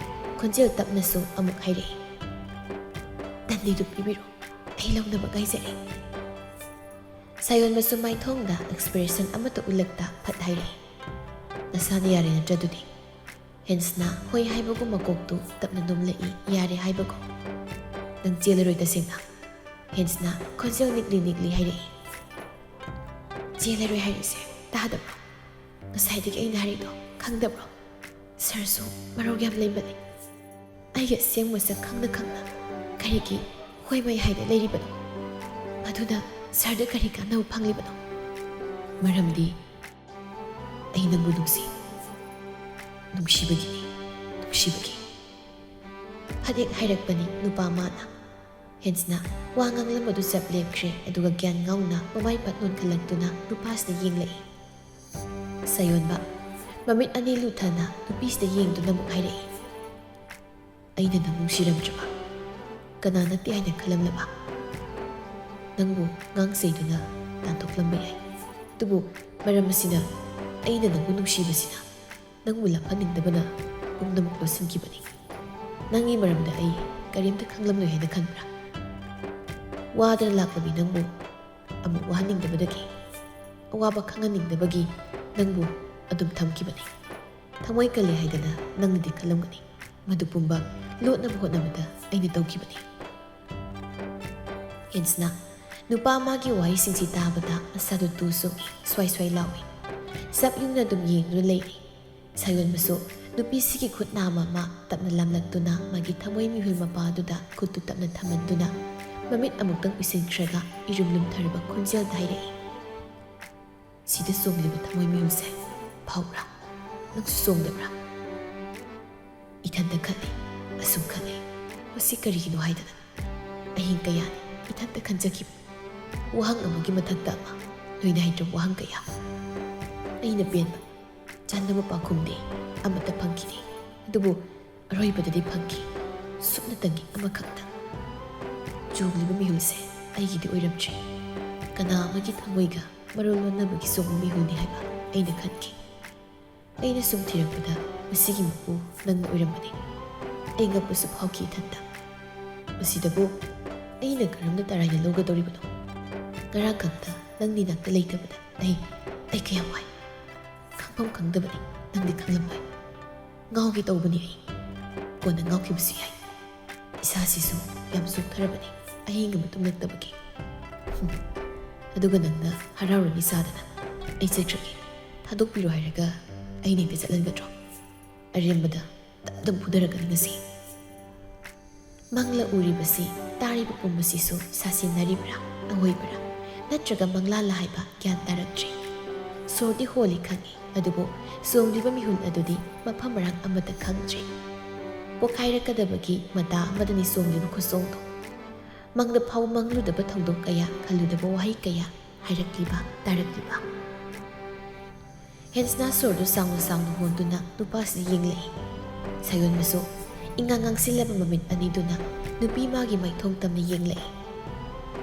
ꯈꯣꯟꯖꯦꯜ ꯇꯞꯅꯁꯨ ꯑꯃꯨꯛ ꯍꯥꯏꯔꯛꯏ꯫ ꯗꯟꯗꯤꯗꯨ ꯄꯤꯕꯤꯔꯣ, ꯑꯩ ꯂꯧꯅꯕ ꯉꯥꯏꯖꯔꯤ꯫ ꯁꯥꯌꯣꯟꯕꯁꯨ ꯃꯥꯏꯊꯣꯡꯗ ꯑꯦꯛꯁꯄ꯭ꯔꯦꯁꯟ ꯑꯃꯠꯇ ꯎꯠꯂꯛꯇ ꯐꯠ ꯍꯥꯏꯔꯛꯏ꯫ ꯅꯁꯥꯅ ꯌꯥꯔꯦ ꯅꯠꯇ꯭ꯔꯗꯨꯗꯤ? ꯍꯦꯟꯁꯅ ꯍꯣꯏ ꯍꯥꯏꯕꯒꯨꯝ ꯃꯀꯣꯛꯇꯨ ꯇꯞꯅ ꯅꯣꯝꯂꯛꯏ ꯌꯥꯔꯦ ꯍꯥꯏꯕꯒꯨꯝ꯫ ꯅꯪ ꯆꯦꯜꯂꯔꯣꯏ ꯇꯁꯦꯡꯅ? ꯍꯦꯟꯁꯅ ꯈꯣꯟꯖꯦꯜ ꯅꯤꯛꯂꯤ ꯅꯤꯛꯂꯤ ꯍꯥꯏꯔꯛꯏ꯫ ꯆꯦꯜꯂꯔꯣꯏ ꯍꯥꯏꯔꯤꯁꯦ ꯇꯥꯗꯕ꯭ꯔꯣ? ꯉꯁꯥꯏꯗꯒꯤ ꯑꯩꯅ ꯍꯥꯏꯔꯤꯗꯣ ꯈꯪꯗꯕ꯭ꯔꯣ? ꯁꯔꯁꯨ ꯃꯔꯧ ꯌꯥꯝ ꯂꯩꯃꯜꯂꯤ꯫ ꯑꯩꯒꯤ ꯑꯁꯦꯡꯕ ꯁꯛ ꯈꯪꯅ ꯈꯪꯅ ꯀꯔꯤꯒꯤ ꯍꯣꯏ ꯃꯩ ꯍꯥꯏꯗ ꯂꯩꯔꯤꯕꯅꯣ? ꯃꯗꯨꯅ ꯁꯔꯗ ꯀꯔꯤ ꯀꯥꯟꯅꯕ ꯐꯪꯂꯤꯕꯅꯣ? ꯃꯔꯝꯗꯤ ꯑꯩ ꯅꯪꯕꯨ ꯅꯨꯡꯁꯤ꯫ ꯅꯨꯡꯁꯤꯕꯒꯤꯅꯤ, ꯅꯨꯡꯁꯤꯕꯒꯤ꯫ ꯐꯗꯦꯛ ꯍꯥꯏꯔꯛꯄꯅꯤ ꯅꯨꯄꯥ ꯃꯥꯅ꯫ ꯍꯦꯟꯁꯅ ꯋꯥ ꯉꯥꯡꯂꯝꯕꯗꯨ ꯆꯞ ꯂꯦꯞꯈ꯭ꯔꯦ ꯑꯗꯨꯒ ꯒ꯭ꯌꯥꯟ ꯉꯥꯎꯅ ꯃꯃꯥꯏ ꯄꯠ ꯅꯣꯟꯈꯠꯂꯛꯇꯨꯅ ꯅꯨꯄꯥꯁꯤꯗ ꯌꯦꯡꯂꯛꯏ꯫ ꯁꯥꯌꯣꯟꯕ ꯃꯃꯤꯠ ꯑꯅꯤ ꯂꯨꯊꯅ ꯅꯨꯄꯤꯁꯤꯗ ꯌꯦꯡꯗꯨꯅ ꯑꯃꯨꯛ ꯍꯥꯏꯔꯛꯏ꯫ ꯑꯩꯅ ꯅꯪ ꯅꯨꯡꯁꯤꯔꯝꯗ꯭ꯔꯕ? ꯀꯅꯥ ꯅꯠꯇꯦ ꯍꯥꯏꯅ ꯈꯜꯂꯝꯂꯕ? ꯅꯪꯕꯨ ꯉꯥꯡꯆꯩꯗꯨꯅ ꯇꯥꯟꯊꯣꯛꯂꯝꯕ ꯌꯥꯏ꯫ ꯑꯗꯨꯕꯨ ꯃꯔꯝ ꯑꯁꯤꯅ ꯑꯩꯅ ꯅꯪꯕꯨ ꯅꯨꯡꯁꯤꯕꯁꯤꯅ ꯅꯪꯕు ꯂꯥꯞꯍꯟꯅꯤꯡꯗꯕꯅ ꯄꯨꯝꯅꯃꯛ ꯂꯣꯠꯁꯤꯟꯈꯤꯕꯅꯤ꯫ ꯅꯪꯒꯤ ꯃꯔꯝꯗ ꯑꯩ ꯀꯔꯤꯝꯇ ꯈꯪꯂꯝꯂꯣꯏ ꯍꯥꯏꯅ ꯈꯟꯕ꯭ꯔꯥ? ꯋꯥꯗꯅ ꯂꯥꯛꯂꯕꯤ ꯅꯪꯕꯨ ꯑꯃꯨꯛ ꯋꯥꯍꯟꯅꯤꯡꯗꯕꯗꯒꯤ, ꯑꯋꯥꯕ ꯈꯪꯍꯟꯅꯤꯡꯗꯕꯒꯤ ꯅꯪꯕꯨ ꯑꯗꯨꯝ ꯊꯝꯈꯤꯕꯅꯤ꯫ ꯊꯃꯣꯏ ꯀꯜꯂꯦ ꯍꯥꯏꯗꯅ ꯅꯪꯅꯗꯤ ꯈꯜꯂꯝꯒꯅꯤ ꯃꯗꯨ ꯄꯨꯝꯕ ꯂꯣꯠꯅꯕ ꯍꯣꯠꯅꯕꯗ ꯑꯩꯅ ꯇꯧꯈꯤꯕꯅꯤ꯫ ꯍꯦꯟꯁꯅ ꯅꯨꯄꯥ ꯑꯃꯒꯤ ꯋꯥꯍꯩꯁꯤꯡꯁꯤ ꯇꯥꯕꯗ ꯃꯁꯥꯗꯨ ꯇꯨ ꯁꯨꯡꯏ ꯁ꯭ꯋꯥꯏ ꯁ꯭ꯋꯥꯏ ꯂꯥꯎꯏ꯫ ꯁꯞ ꯌꯨꯡꯅ ꯑꯗꯨꯝ ꯌꯦꯡꯗꯨꯅ ꯂꯩꯔꯤ꯫ ꯁꯥꯌꯣꯟꯕꯁꯨ ꯅꯨꯄꯤꯁꯤꯒꯤ ꯈꯨꯠ ꯅꯥꯝꯃ ꯑꯃ ꯇꯞꯅ ꯂꯥꯝꯂꯛꯇꯨꯅ ꯃꯥꯒꯤ ꯊꯃꯣꯏ ꯃꯤꯍꯨꯜ ꯃꯄꯥꯗꯨꯗ ꯈꯨꯠꯇꯨ ꯇꯞꯅ ꯊꯝꯍꯟꯗꯨꯅ ꯃꯃꯤꯠ ꯑꯃꯨꯛꯇꯪ ꯎꯏꯁꯤꯟꯈ꯭ꯔꯒ ꯏꯔꯨꯝ ꯂꯨꯝꯊꯔꯕ ꯈꯣꯟꯖꯦꯜꯗ ꯍꯥꯏꯔꯛꯏ꯫ ꯁꯤꯗ ꯆꯣꯡꯂꯤꯕ ꯊꯃꯣꯏ ꯃꯤꯍꯨꯜꯁꯦ ꯐꯥꯎꯕ꯭ꯔꯥ? ꯅꯪꯁꯨ ꯆꯣꯡꯗꯕ꯭ꯔꯥ? ꯏꯊꯟꯇ ꯈꯜꯂꯤ, ꯑꯁꯨꯝ ꯈꯜꯂꯤ ꯃꯁꯤ ꯀꯔꯤꯒꯤꯅꯣ ꯍꯥꯏꯗꯅ ꯑꯍꯤꯡ ꯀꯌꯥꯅꯤ ꯏꯊꯟꯇ ꯈꯟꯖꯈꯤꯕ ꯋꯥꯍꯪ ꯑꯃꯒꯤ ꯃꯊꯛꯇ ꯑꯃ, ꯅꯣꯏꯅ ꯍꯩꯇ꯭ꯔꯕ ꯋꯥꯍꯪ ꯀꯌꯥ꯫ ꯑꯩꯅ ꯄꯦꯟꯕ ꯆꯥꯟꯅꯕ ꯄꯥꯎꯈꯨꯝꯗꯤ ꯑꯃꯠꯇ ꯐꯪꯈꯤꯗꯦ꯫ ꯑꯗꯨꯕꯨ ꯑꯔꯣꯏꯕꯗꯗꯤ ꯐꯪꯈꯤ ꯁꯨꯞꯅꯇꯪꯒꯤ ꯑꯃꯈꯛꯇ꯫ ꯆꯣꯡꯂꯤꯕ ꯃꯤꯍꯨꯜꯁꯦ ꯑꯩꯒꯤꯗꯤ ꯑꯣꯏꯔꯝꯗ꯭ꯔꯤ, ꯀꯅꯥ ꯑꯃꯒꯤ ꯊꯃꯣꯏꯒ ꯃꯔꯣꯜ ꯂꯣꯟꯅꯕꯒꯤ ꯆꯣꯡꯕ ꯃꯤꯍꯨꯜꯅꯤ ꯍꯥꯏꯕ ꯑꯩꯅ ꯈꯟꯈꯤ꯫ ꯑꯩꯅ ꯁꯨꯝ ꯊꯤꯔꯛꯄꯗ ꯃꯁꯤꯒꯤ ꯃꯄꯨ ꯅꯪꯅ ꯑꯣꯏꯔꯝꯕꯅꯤ꯫ ꯑꯩ ꯉꯛꯄꯁꯨ ꯐꯥꯎꯈꯤ ꯏꯊꯟꯇ꯫ ꯃꯁꯤꯗꯕꯨ ꯑꯩꯅ ꯀꯔꯝꯅ ꯇꯔꯥꯏꯅ ꯂꯧꯒꯗꯧꯔꯤꯕꯅꯣ? ꯉꯔꯥꯡ ꯈꯛꯇ ꯅꯪꯒꯤ ꯅꯥꯛꯇ ꯂꯩꯇꯕꯗ ꯑꯩ ꯀꯌꯥꯝ ꯋꯥꯏ ꯈꯪꯐꯝ ꯈꯪꯗꯕꯅꯤ꯫ ꯅꯪꯗꯤ ꯈꯪꯂꯝꯂꯣꯏ꯫ ꯉꯥꯎꯒꯦ ꯇꯧꯕꯅꯤ ꯑꯩ, ꯀꯣꯟꯅ ꯉꯥꯎꯈꯤꯕꯁꯨ ꯌꯥꯏ꯫ ꯏꯁꯥꯁꯤꯁꯨ ꯌꯥꯝ ꯆꯣꯛꯊꯔꯕꯅꯤ ꯑꯍꯤꯡ ꯑꯃ ꯇꯨꯝꯂꯛꯇꯕꯒꯤ꯫ ꯑꯗꯨꯒ ꯅꯪꯅ ꯍꯔꯥꯎꯔꯅꯤ ꯁꯥꯗꯅ ꯑꯩ ꯆꯠꯈ꯭ꯔꯒꯦ ꯊꯥꯗꯣꯛꯄꯤꯔꯣ ꯍꯥꯏꯔꯒ ꯑꯩꯅ ꯍꯦꯛꯇ ꯆꯠꯍꯟꯒꯗ꯭ꯔꯣ? ꯑꯔꯦꯝꯕꯗ ꯇꯞ ꯐꯨꯊꯔꯛꯀꯅꯤ ꯉꯁꯤ꯫ ꯃꯪꯂ ꯎꯔꯤꯕꯁꯤ ꯇꯥꯔꯤꯕ ꯄꯨꯝꯕꯁꯤꯁꯨ ꯁꯥꯁꯤꯟꯅꯔꯤꯕ꯭ꯔꯥ ꯑꯋꯣꯏꯕꯔꯥ ꯅꯠꯇ꯭ꯔꯒ ꯃꯪꯂꯥꯟꯂ ꯍꯥꯏꯕ ꯒ꯭ꯌꯥꯟ ꯇꯥꯔꯛꯇ꯭ꯔꯤ꯫ ꯁꯣꯔꯗꯤ ꯍꯣꯜꯂꯤ ꯈꯪꯏ, ꯑꯗꯨꯕꯨ ꯆꯣꯡꯂꯤꯕ ꯃꯤꯍꯨꯜ ꯑꯗꯨꯗꯤ ꯃꯐꯝ ꯃꯔꯥꯡ ꯑꯃꯠꯇ ꯈꯪꯗ꯭ꯔꯤ꯫ ꯄꯣꯈꯥꯏꯔꯛꯀꯗꯕꯒꯤ ꯃꯇꯥ ꯑꯃꯗꯅꯤ ꯆꯣꯡꯂꯤꯕ ꯈꯨꯆꯣꯡꯗꯣ꯫ ꯃꯪꯗ ꯐꯥꯎ ꯃꯪꯂꯨꯗꯕ ꯊꯧꯗꯣꯛ ꯀꯌꯥ ꯈꯜꯂꯨꯗꯕ ꯋꯥꯍꯩ ꯀꯌꯥ ꯍꯥꯏꯔꯛꯂꯤꯕ ꯇꯥꯔꯛꯂꯤꯕ ꯍꯦꯟꯁꯅ ꯁꯣꯔꯗꯨ ꯁꯥꯎꯅ ꯁꯥꯎꯅ ꯍꯣꯟꯗꯨꯅ ꯅꯨꯄꯥꯁꯤꯗ ꯌꯦꯡꯂꯛꯏ ꯁꯥꯌꯣꯟꯕꯁꯨ ꯏꯉꯥꯡ ꯉꯥꯡꯁꯤꯜꯂꯕ ꯃꯃꯤꯠ ꯑꯅꯤꯗꯨꯅ ꯅꯨꯄꯤ ꯃꯥꯒꯤ ꯃꯥꯏꯊꯣꯡ ꯇꯝꯅ ꯌꯦꯡꯂꯛꯏ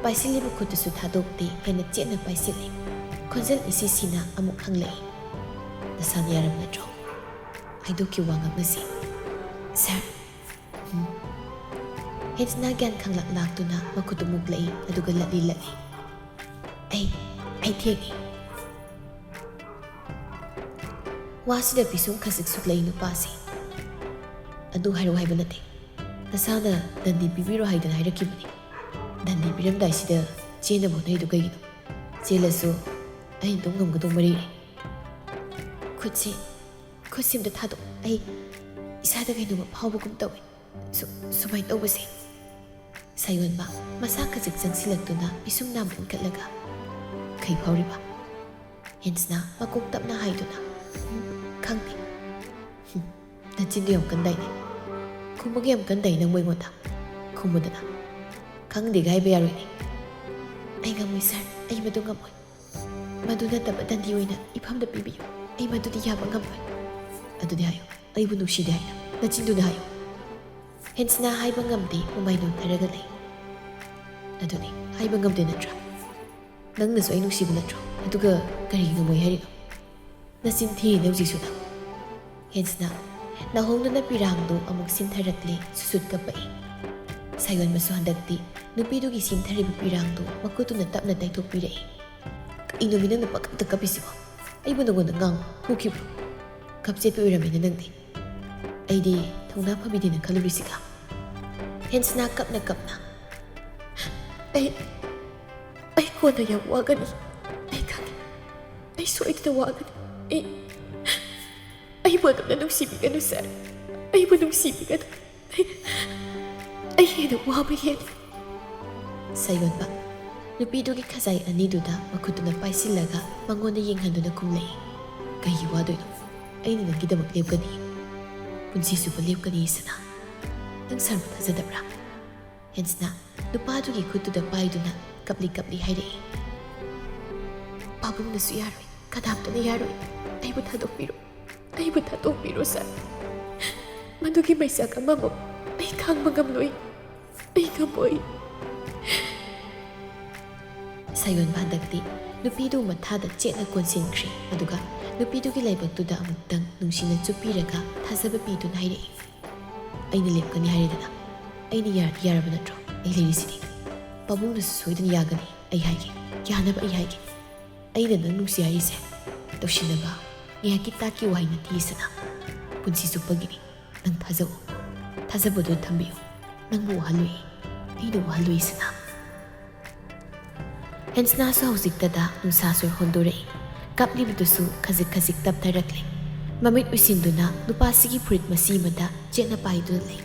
ꯄꯥꯏꯁꯤꯜꯂꯤꯕ ꯈꯨꯠꯇꯨꯁꯨ ꯊꯥꯗꯣꯛꯇꯦ ꯍꯦꯟꯅ ꯆꯦꯠꯅ ꯄꯥꯏꯁꯤꯜꯂꯤ ꯈꯣꯟꯖꯦꯜ ꯏꯁꯤꯁꯤꯅ ꯑꯃꯨꯛ ꯍꯪꯂꯛꯏ ꯅꯁꯥꯅ ꯌꯥꯔꯝ ꯅꯠꯇ꯭ꯔꯣ ꯍꯥꯏꯗꯣꯛꯈꯤ ꯋꯥ ꯉꯛꯅꯁꯤ ꯁꯥꯔ ꯍꯦꯟꯁꯅ ꯒ꯭ꯌꯥꯟ ꯈꯪꯂꯛ ꯂꯥꯛꯇꯨꯅ ꯃꯈꯨꯠꯇꯨ ꯃꯨꯛꯂꯛꯏ ꯑꯗꯨꯒ ꯂꯠꯂꯤ ꯑꯩ ꯊꯦꯡꯉꯤ ꯋꯥꯁꯤꯗ ꯄꯤꯁꯨꯝ ꯈꯖꯤꯛ ꯁꯨꯛꯂꯛꯏ ꯅꯨꯄꯥꯁꯤ ꯑꯗꯨ ꯍꯥꯏꯔꯛꯎ ꯍꯥꯏꯕ ꯅꯠꯇꯦ ꯅꯁꯥꯅ ꯗꯟꯗꯤ ꯄꯤꯕꯤꯔꯣ ꯍꯥꯏꯗꯅ ꯍꯥꯏꯔꯛꯈꯤꯕꯅꯤ ꯗꯟꯗꯤ ꯄꯤꯔꯝꯗꯥꯏꯁꯤꯗ ꯆꯦꯟꯅꯕ ꯍꯣꯠꯅꯔꯤꯗꯨ ꯀꯩꯒꯤꯅꯣ ꯆꯦꯜꯂꯁꯨ ꯑꯩꯅ ꯑꯗꯨꯝ ꯉꯝꯒꯗꯧ ꯃꯔꯤꯔꯦ ꯈꯨꯠꯁꯤ ꯑꯝꯇ ꯊꯥꯗꯣꯛ ꯑꯩ ꯏꯁꯥꯗ ꯀꯩꯅꯣꯝꯃ ꯐꯥꯎꯕꯒꯨꯝ ꯇꯧꯏ ꯁꯨꯃꯥꯏꯅ ꯇꯧꯕꯁꯦ ꯁꯥꯌꯣꯟꯕ ꯃꯁꯥ ꯈꯖꯤꯛ ꯆꯪꯁꯤꯜꯂꯛꯇꯨꯅ ꯄꯤꯁꯨꯝ ꯅꯥꯝ ꯏꯟꯈꯠꯂꯒ ꯀꯩ ꯐꯥꯎꯔꯤꯕ ꯍꯦꯟꯁꯅ ꯃꯀꯣꯛ ꯇꯞꯅ ꯍꯥꯏꯗꯨꯅ ꯈꯪꯗꯦ ꯅꯆꯤꯟꯗꯨ ꯌꯥꯝ ꯀꯟꯗꯥꯏꯅꯦ ꯈꯨꯝꯕꯒ ꯌꯥꯝ ꯀꯟꯗꯥꯏ ꯅꯪꯕꯨ ꯑꯩꯉꯣꯟꯗ ꯈꯨꯝꯕꯗꯅ ꯈꯪꯗꯦꯒ ꯍꯥꯏꯕ ꯌꯥꯔꯣꯏꯅꯦ ꯑꯩ ꯉꯝꯃꯣꯏ ꯁꯥꯔ ꯑꯩ ꯃꯗꯨ ꯉꯝꯃꯣꯏ ꯃꯗꯨ ꯅꯠꯇꯕ ꯗꯟꯗꯤ ꯑꯣꯏꯅ ꯏꯐꯝꯗ ꯄꯤꯕꯤꯌꯨ ꯑꯩ ꯃꯗꯨꯗꯤ ꯌꯥꯕ ꯉꯝꯃꯣꯏ ꯑꯗꯨꯗꯤ ꯍꯥꯏꯌꯨ ꯑꯩꯕꯨ ꯅꯨꯡꯁꯤꯗꯦ ꯍꯥꯏꯅ ꯅꯆꯤꯟꯗꯨꯅ ꯍꯥꯏꯌꯨ ꯍꯦꯟꯁꯅ ꯍꯥꯏꯕ ꯉꯝꯗꯦ ꯃꯃꯥꯏ ꯅꯣꯟꯊꯔꯒ ꯂꯩ ꯑꯗꯨꯅꯤ ꯍꯥꯏꯕ ꯉꯝꯗꯦ ꯅꯠꯇ꯭ꯔꯥ ꯅꯪꯅꯁꯨ ꯑꯩ ꯅꯨꯡꯁꯤꯕ ꯅꯠꯇ꯭ꯔꯣ ꯑꯗꯨꯒ ꯀꯔꯤ ꯉꯝꯃꯣꯏ ꯍꯥꯏꯔꯤꯅꯣ ꯅꯆꯤꯟ ꯊꯤꯔꯤꯅꯦ ꯍꯧꯖꯤꯛꯁꯨ ꯅꯪ ꯍꯦꯟꯁꯅ ꯅꯥꯍꯣꯡꯗꯨꯅ ꯄꯤꯔꯥꯡꯗꯨ ꯑꯃꯨꯛ ꯁꯤꯟꯊꯔꯛꯂꯦ ꯁꯨꯁꯨꯠ ꯀꯞꯄꯛꯏ ꯁꯥꯌꯣꯟꯕꯁꯨ ꯍꯟꯗꯛꯇꯤ ꯅꯨꯄꯤꯗꯨꯒꯤ ꯁꯤꯟꯊꯔꯤꯕ ꯄꯤꯔꯥꯡꯗꯨ ꯃꯈꯨꯠꯇꯨꯅ ꯇꯞꯅ ꯇꯩꯊꯣꯛꯄꯤꯔꯛꯏ ꯀꯩꯅꯣꯃꯤ ꯅꯪꯅ ꯄꯪꯀꯞꯇ ꯀꯞꯄꯤꯁꯤꯕꯣ ꯑꯩꯕꯨ ꯅꯉꯣꯟꯗ ꯉꯥꯡꯉꯨ ꯍꯨꯈꯤꯕ꯭ꯔꯣ ꯀꯞ ꯆꯦꯠꯄ ꯑꯣꯏꯔꯝꯃꯤꯅ ꯅꯪꯗꯤ ꯑꯩꯗꯤ ꯊꯧꯅꯥ ꯐꯕꯤꯗꯦꯅ ꯈꯜꯂꯨꯔꯤꯁꯤꯒ ꯍꯦꯟꯁꯅ ꯀꯞꯅ ꯑꯩ ꯀꯣꯟꯅ ꯌꯥꯝ ꯋꯥꯒꯅꯤ ꯑꯩ ꯈꯪꯉꯦ ꯑꯩ ꯁꯣꯏꯗꯅ ꯋꯥꯒꯅꯤ ꯑꯩꯕꯨ ꯑꯗꯨꯝꯅ ꯅꯨꯡꯁꯤꯕꯤꯒꯅꯨ ꯁꯥꯔ ꯑꯩꯕꯨ ꯅꯨꯡꯁꯤꯕꯤꯒꯅꯨ ꯑꯩ ꯍꯦꯟꯅ ꯋꯥꯕ ꯍꯦꯜꯂꯤ ꯁꯥꯌꯣꯟꯕ ꯅꯨꯄꯤꯗꯨꯒꯤ ꯈꯖꯥꯏ ꯑꯅꯤꯗꯨꯗ ꯃꯈꯨꯠꯇꯨꯅ ꯄꯥꯏꯁꯤꯜꯂꯒ ꯃꯉꯣꯟꯗ ꯌꯦꯡꯍꯟꯗꯨꯅ ꯈꯨꯝꯂꯛꯏ ꯀꯩꯒꯤ ꯋꯥꯗꯣꯏꯅꯣ ꯑꯩꯅ ꯅꯪꯒꯤꯗꯃꯛ ꯂꯦꯞꯀꯅꯤ ꯄꯨꯟꯁꯤ ꯆꯨꯞꯄ ꯂꯦꯞꯀꯅꯤ ꯁꯅꯥ ꯅꯪ ꯁꯥꯔꯕꯨ ꯊꯥꯖꯗꯕ꯭ꯔꯥ ꯍꯦꯟꯁꯅ ꯅꯨꯄꯥꯗꯨꯒꯤ ꯈꯨꯠꯇꯨꯗ ꯄꯥꯏꯗꯨꯅ ꯀꯞꯂꯤ ꯍꯥꯏꯔꯛꯏ ꯄꯥꯕꯨꯡꯅꯁꯨ ꯌꯥꯔꯣꯏ ꯀꯅꯥꯝꯇꯅ ꯌꯥꯔꯣꯏ ꯑꯩꯕꯨ ꯊꯥꯗꯣꯛꯄꯤꯔꯣ ꯁꯥꯔ ꯃꯗꯨꯒꯤ ꯃꯩꯁꯥꯛ ꯑꯃꯃꯨꯛ ꯑꯩ ꯈꯥꯡꯕ ꯉꯝꯂꯣꯏ ꯑꯩ ꯉꯝꯃꯣꯏ ꯁꯥꯌꯣꯟꯕ ꯍꯟꯗꯛꯇꯤ ꯅꯨꯄꯤꯗꯨ ꯃꯊꯥꯗ ꯆꯦꯠꯅ ꯀꯣꯟꯁꯤꯟꯈ꯭ꯔꯦ ꯑꯗꯨꯒ ꯅꯨꯄꯤꯗꯨꯒꯤ ꯂꯥꯏꯕꯛꯇꯨꯗ ꯑꯃꯨꯛꯇꯪ ꯅꯨꯡꯁꯤꯅ ꯆꯨꯞꯄꯤꯔꯒ ꯊꯥꯖꯕ ꯄꯤꯗꯨꯅ ꯍꯥꯏꯔꯛꯏ ꯑꯩꯅ ꯂꯦꯞꯀꯅꯤ ꯍꯥꯏꯔꯦꯗꯅ ꯑꯩꯅ ꯌꯥꯔꯗꯤ ꯌꯥꯔꯕ ꯅꯠꯇ꯭ꯔꯣ ꯑꯩ ꯂꯩꯔꯤꯁꯤꯗꯤ ꯄꯥꯕꯨꯡꯅꯁꯨ ꯁꯣꯏꯗꯅ ꯌꯥꯒꯅꯤ ꯑꯩ ꯍꯥꯏꯒꯦ ꯌꯥꯅꯕ ꯑꯩ ꯍꯥꯏꯒꯦ ꯑꯩꯅ ꯅꯪ ꯅꯨꯡꯁꯤ ꯍꯥꯏꯔꯤꯁꯦ ꯇꯧꯁꯤꯟꯅꯕ ꯉꯥꯏꯍꯥꯛꯀꯤ ꯇꯥꯛꯀꯤ ꯋꯥꯍꯩ ꯅꯠꯇꯦꯁꯅ ꯄꯨꯟꯁꯤ ꯆꯨꯞꯄꯒꯤꯅꯤ ꯅꯪ ꯊꯥꯖꯧ ꯊꯥꯖꯕꯗꯨ ꯊꯝꯕꯤꯌꯨ ꯅꯪꯕꯨ ꯋꯥꯍꯜꯂꯣꯏ ꯑꯩꯅ ꯋꯥꯍꯜꯂꯣꯏꯁꯅ ꯍꯦꯟꯁꯅꯥꯁꯨ ꯍꯧꯖꯤꯛꯇꯗ ꯅꯨꯡꯁꯥꯁꯨ ꯍꯣꯟꯗꯣꯔꯛꯏ ꯀꯞꯂꯤꯕꯗꯨꯁꯨ ꯈꯖꯤꯛ ꯇꯞꯊꯔꯛꯂꯦ ꯃꯃꯤꯠ ꯎꯏꯁꯤꯟꯗꯨꯅ ꯅꯨꯄꯥꯁꯤꯒꯤ ꯐꯨꯔꯤꯠ ꯃꯁꯤ ꯑꯃꯗ ꯆꯦꯠꯅ ꯄꯥꯏꯗꯨꯅ ꯂꯩ